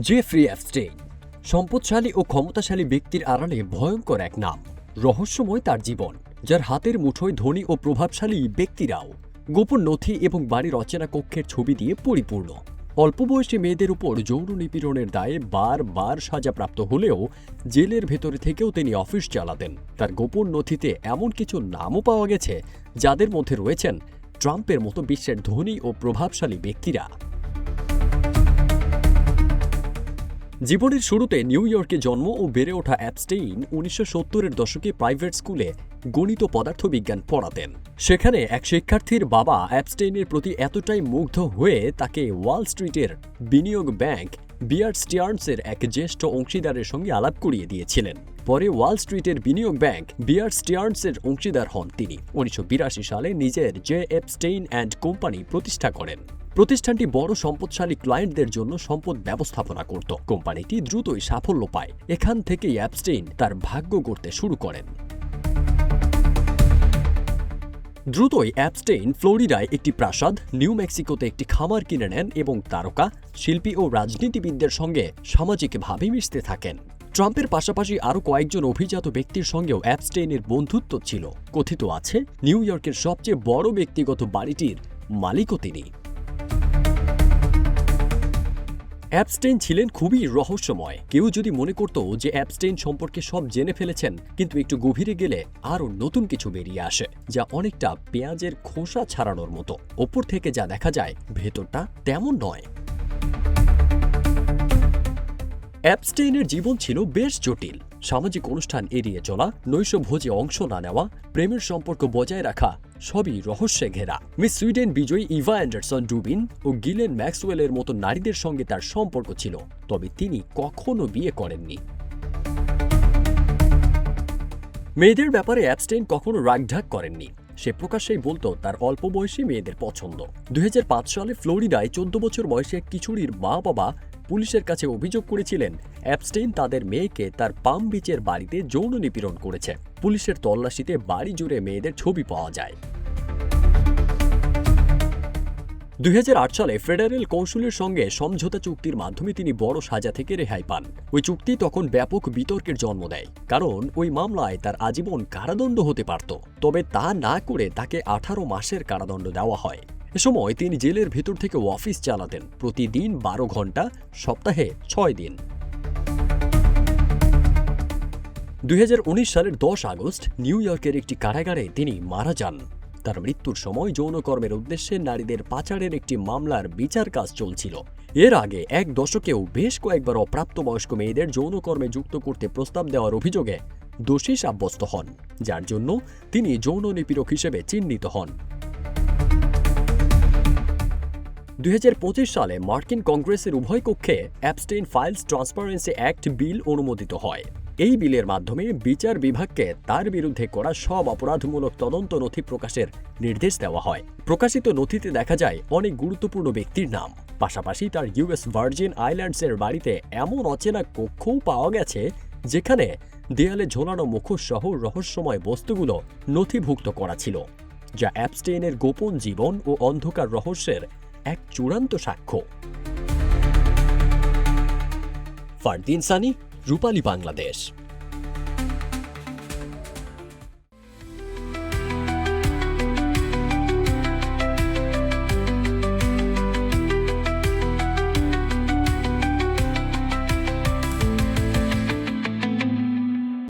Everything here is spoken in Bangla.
জেফ্রি এপস্টেইন সম্পদশালী ও ক্ষমতাশালী ব্যক্তির আড়ালে ভয়ঙ্কর এক নাম। রহস্যময় তার জীবন, যার হাতের মুঠোয় ধনী ও প্রভাবশালী ব্যক্তিরাও। গোপন নথি এবং বাড়ির অচেনা কক্ষের ছবি দিয়ে পরিপূর্ণ। অল্প বয়সী মেয়েদের উপর যৌন নিপীড়নের দায়ে বারবার সাজাপ্রাপ্ত হলেও জেলের ভেতরে থেকেও তিনি অফিস চালাতেন। তার গোপন নথিতে এমন কিছু নামও পাওয়া গেছে যাদের মধ্যে রয়েছেন ট্রাম্পের মতো বিশ্বের ধনী ও প্রভাবশালী ব্যক্তিরা। জীবনের শুরুতে নিউ ইয়র্কে জন্ম ও বেড়ে ওঠা এপস্টেইন 1970-এর দশকে প্রাইভেট স্কুলে গণিত পদার্থবিজ্ঞান পড়াতেন। সেখানে এক শিক্ষার্থীর বাবা এপস্টেইনের প্রতি এতটাই মুগ্ধ হয়ে তাকে ওয়াল স্ট্রিটের বিনিয়োগ ব্যাংক বিয়ার স্টিয়ার্নসের এক জ্যেষ্ঠ অংশীদারের সঙ্গে আলাপ করিয়ে দিয়েছিলেন। পরে ওয়াল স্ট্রিটের বিনিয়োগ ব্যাংক বিয়ার স্টিয়ার্নসের অংশীদার হন তিনি। 1982 সালে নিজের জে এপস্টেইন অ্যান্ড কোম্পানি প্রতিষ্ঠা করেন। প্রতিষ্ঠানটি বড় সম্পদশালী ক্লায়েন্টদের জন্য সম্পদ ব্যবস্থাপনা করত। কোম্পানিটি দ্রুতই সাফল্য পায়। এখান থেকেই এপস্টেইন তার ভাগ্য গড়তে শুরু করেন। দ্রুতই এপস্টেইন ফ্লোরিডায় একটি প্রাসাদ, নিউ মেক্সিকোতে একটি খামার কিনে নেন এবং তারকা, শিল্পী ও রাজনীতিবিদদের সঙ্গে সামাজিকভাবে মিশতে থাকেন। ট্রাম্পের পাশাপাশি আরও কয়েকজন অভিজাত ব্যক্তির সঙ্গেও এপস্টেইনের বন্ধুত্ব ছিল। কথিত আছে নিউ ইয়র্কের সবচেয়ে বড় ব্যক্তিগত বাড়িটির মালিকও তিনি। এপস্টেইন ছিলেন খুবই রহস্যময়। কেউ যদি মনে করত যে এপস্টেইন সম্পর্কে সব জেনে ফেলেছেন, কিন্তু একটু গভীরে গেলে আরও নতুন কিছু বেরিয়ে আসে, যা অনেকটা পেঁয়াজের খোসা ছাড়ানোর মতো। ওপর থেকে যা দেখা যায়, ভেতরটা তেমন নয়। এপস্টেইনের জীবন ছিল বেশ জটিল। সামাজিক অনুষ্ঠান এড়িয়ে চলা, নৈশভোজে অংশ না নেওয়া, প্রেমের সম্পর্ক বজায় রাখা সবই রহস্যে ঘেরা। মিস সুইডেন বিজয়ী ইভা অ্যান্ডারসন ডুবিন ও গিলেন ম্যাক্সওয়েলের মতো নারীদের সঙ্গে তার সম্পর্ক ছিল, তবে তিনি কখনো বিয়ে করেননি। মেয়েদের ব্যাপারে এপস্টেইন কখনো রাগঢাক করেননি। সে প্রকাশ্যেই বলতো তার অল্প বয়সী মেয়েদের পছন্দ। 2005 সালে ফ্লোরিডায় 14 বছর বয়সী এক কিশোরীর মা-বাবা পুলিশের কাছে অভিযোগ করেছিলেন এপস্টেইন তাদের মেয়েকে তার পাম বিচের বাড়িতে যৌন নিপীড়ন করেছে। পুলিশের তল্লাশিতে বাড়ি জুড়ে মেয়েদের ছবি পাওয়া যায়। 2008 সালে ফেডারেল কৌঁসুলির সঙ্গে সমঝোতা চুক্তির মাধ্যমে তিনি বড় সাজা থেকে রেহাই পান। ওই চুক্তি তখন ব্যাপক বিতর্কের জন্ম দেয়, কারণ ওই মামলায় তার আজীবন কারাদণ্ড হতে পারত। তবে তা না করে তাকে 18 মাসের কারাদণ্ড দেওয়া হয়। এ সময় তিনি জেলের ভেতর থেকে অফিস চালাতেন, প্রতিদিন 12 ঘন্টা, সপ্তাহে 6 দিন। 2019 সালের 10 আগস্ট নিউ ইয়র্কের একটি কারাগারে তিনি মারা যান। তার মৃত্যুর সময় যৌনকর্মের উদ্দেশ্যে নারীদের পাচারের একটি মামলার বিচার কাজ চলছিল। এর আগে এক দশকেও বেশ কয়েকবার অপ্রাপ্তবয়স্ক মেয়েদের যৌনকর্মে যুক্ত করতে প্রস্তাব দেওয়ার অভিযোগে দোষী সাব্যস্ত হন, যার জন্য তিনি যৌন নিপীড়ক হিসেবে চিহ্নিত হন। 2025 সালে মার্কিন কংগ্রেসের উভয় কক্ষে এপস্টেইন ফাইলস ট্রান্সপারেন্সি অ্যাক্ট বিল অনুমোদিত হয়। এই বিলের মাধ্যমে বিচার বিভাগকে তার বিরুদ্ধে করা সব অপরাধমূলক তদন্ত নথি প্রকাশের নির্দেশ দেওয়া হয়। প্রকাশিত নথিতে দেখা যায় অনেক গুরুত্বপূর্ণ ব্যক্তির নাম। পাশাপাশি তার ইউএস ভার্জিন আইল্যান্ডসের বাড়িতে এমন অচেনা কক্ষও পাওয়া গেছে যেখানে দেয়ালে ঝোলানো মুখোশ সহ রহস্যময় বস্তুগুলো নথিভুক্ত করা ছিল, যা এপস্টেইনের গোপন জীবন ও অন্ধকার রহস্যের এক চূড়ান্ত সাক্ষ্য। ফারদিন সানি, রূপালী বাংলাদেশ।